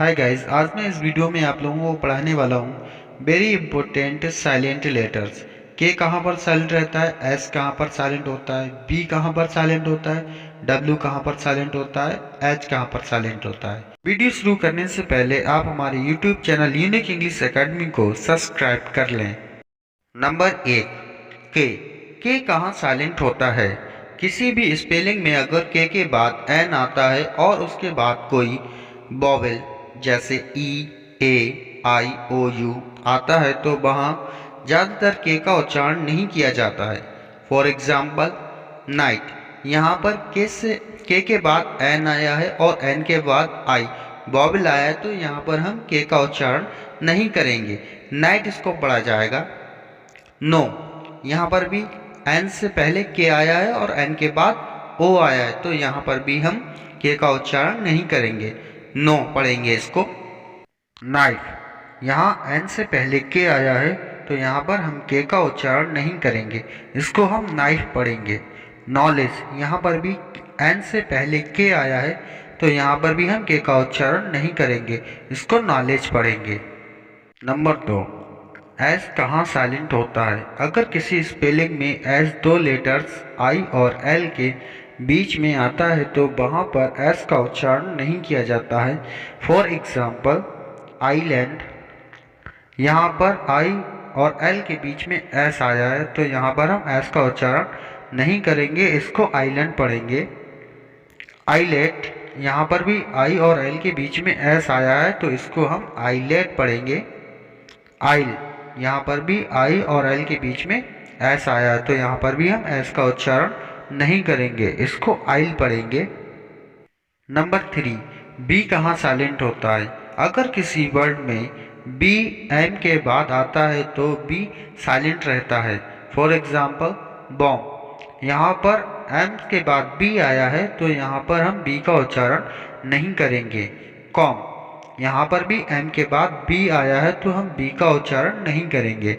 Hi guys, आज मैं इस वीडियो में आप लोगों को पढ़ाने वाला हूँ वेरी इंपॉर्टेंट साइलेंट लेटर्स। के कहाँ पर साइलेंट रहता है, एस कहाँ पर साइलेंट होता है, बी कहाँ पर साइलेंट होता है, डब्ल्यू कहाँ पर साइलेंट होता है, एच कहाँ पर साइलेंट होता है। वीडियो शुरू करने से पहले आप हमारे YouTube channel unique English academy को सब्सक्राइब कर लें। नंबर 1, के कहाँ साइलेंट होता है। किसी भी स्पेलिंग में अगर के बाद एन आता है और उसके बाद कोई वॉवेल जैसे ई, ए, आई, ओ, यू आता है तो वहाँ ज़्यादातर के का उच्चारण नहीं किया जाता है। फॉर एग्जाम्पल नाइट, यहाँ पर के बाद एन आया है और एन के बाद आई वॉवेल आया है, तो यहाँ पर हम के का उच्चारण नहीं करेंगे, नाइट इसको पढ़ा जाएगा। नो, यहाँ पर भी एन से पहले के आया है और एन के बाद ओ आया है, तो यहाँ पर भी हम के का उच्चारण नहीं करेंगे, नो पढ़ेंगे इसको। नाइफ, यहाँ एन से पहले के आया है तो यहाँ पर हम के का उच्चारण नहीं करेंगे, इसको हम नाइफ पढ़ेंगे। नॉलेज, यहाँ पर भी एन से पहले के आया है तो यहाँ पर भी हम के का उच्चारण नहीं करेंगे, इसको नॉलेज पढ़ेंगे। नंबर 2, एस कहाँ साइलेंट होता है। अगर किसी स्पेलिंग में एस दो लेटर्स आई और एल के बीच में आता है तो वहाँ पर एस का उच्चारण नहीं किया जाता है। फॉर एग्जाम्पल आइलैंड, यहाँ पर आई और एल के बीच में एस आया है तो यहाँ पर हम एस का उच्चारण नहीं करेंगे, इसको आइलैंड पढ़ेंगे। आइलेट, यहाँ पर भी आई और एल के बीच में एस आया है तो इसको हम आइलेट पढ़ेंगे। आइल, यहाँ पर भी आई और एल के बीच में एस आया है तो यहाँ पर भी हम एस का उच्चारण नहीं करेंगे, इसको आइल पढ़ेंगे। नंबर 3, बी कहाँ साइलेंट होता है। अगर किसी वर्ड में बी एम के बाद आता है तो बी साइलेंट रहता है। फॉर एग्जाम्पल बॉम्ब, यहाँ पर एम के बाद बी आया है तो यहाँ पर हम बी का उच्चारण नहीं करेंगे। कॉम, यहाँ पर भी एम के बाद बी आया है तो हम बी का उच्चारण नहीं करेंगे।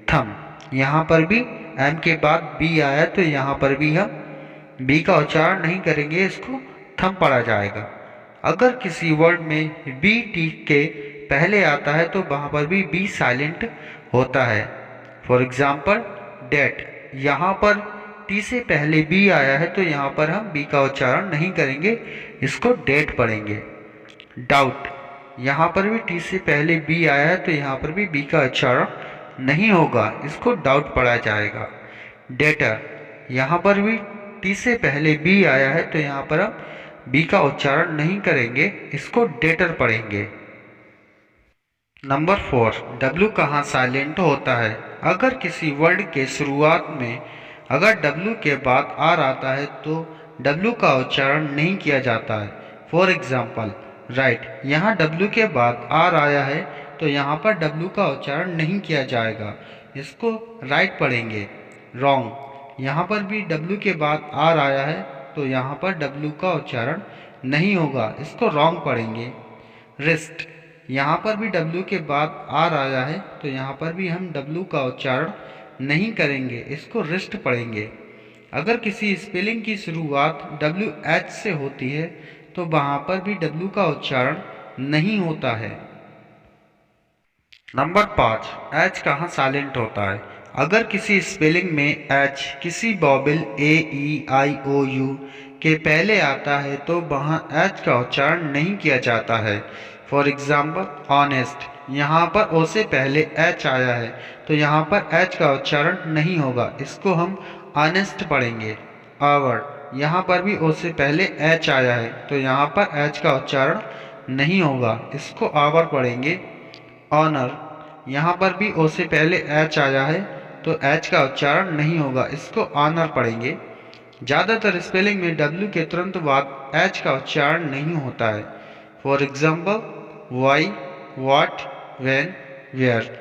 थम, यहाँ पर भी एम के बाद बी आया है तो यहाँ पर भी हम बी का उच्चारण नहीं करेंगे, इसको थम पढ़ा जाएगा। अगर किसी वर्ड में बी टी के पहले आता है तो वहाँ पर भी बी साइलेंट होता है। फॉर एग्जाम्पल डेट, यहाँ पर टी से पहले बी आया है तो यहाँ पर हम बी का उच्चारण नहीं करेंगे, इसको डेट पढ़ेंगे। डाउट, यहाँ पर भी टी से पहले बी आया है तो यहाँ पर भी बी का उच्चारण नहीं होगा, इसको डाउट पढ़ा जाएगा। डेटर, यहाँ पर भी टी से पहले बी आया है तो यहाँ पर हम बी का उच्चारण नहीं करेंगे, इसको डेटर पढ़ेंगे। नंबर 4, डब्ल्यू कहाँ साइलेंट होता है। अगर किसी वर्ड के शुरुआत में अगर डब्ल्यू के बाद आर आता है तो डब्ल्यू का उच्चारण नहीं किया जाता है। फॉर एग्जाम्पल राइट, यहाँ डब्ल्यू के बाद आर आया है तो यहाँ पर डब्ल्यू का उच्चारण नहीं किया जाएगा, इसको राइट पढ़ेंगे। रॉन्ग, यहाँ पर भी डब्ल्यू के बाद आर आया है तो यहाँ पर डब्ल्यू का उच्चारण नहीं होगा, इसको रॉन्ग पढ़ेंगे। रिस्ट, यहाँ पर भी डब्ल्यू के बाद आर आया है तो यहाँ पर भी हम डब्ल्यू का उच्चारण नहीं करेंगे, इसको रिस्ट पढ़ेंगे। अगर किसी स्पेलिंग की शुरुआत डब्ल्यू एच से होती है तो वहाँ पर भी डब्ल्यू का उच्चारण नहीं होता है। नंबर 5, एच कहाँ साइलेंट होता है। अगर किसी स्पेलिंग में एच किसी vowel A, E, I, O, you के पहले आता है तो वहाँ एच का उच्चारण नहीं किया जाता है। फॉर एग्जाम्पल ऑनेस्ट, यहाँ पर ओ से पहले एच आया है तो यहाँ पर एच का उच्चारण नहीं होगा, इसको हम ऑनेस्ट पढ़ेंगे। आवर, यहाँ पर भी ओ से पहले एच आया है तो यहाँ पर एच का उच्चारण नहीं होगा, इसको आवर पढ़ेंगे। ऑनर, यहाँ पर भी ओ से पहले एच आया है तो एच का उच्चारण नहीं होगा, इसको ऑनर पढ़ेंगे। ज़्यादातर स्पेलिंग में डब्ल्यू के तुरंत बाद एच का उच्चारण नहीं होता है। For example why, what, when, where.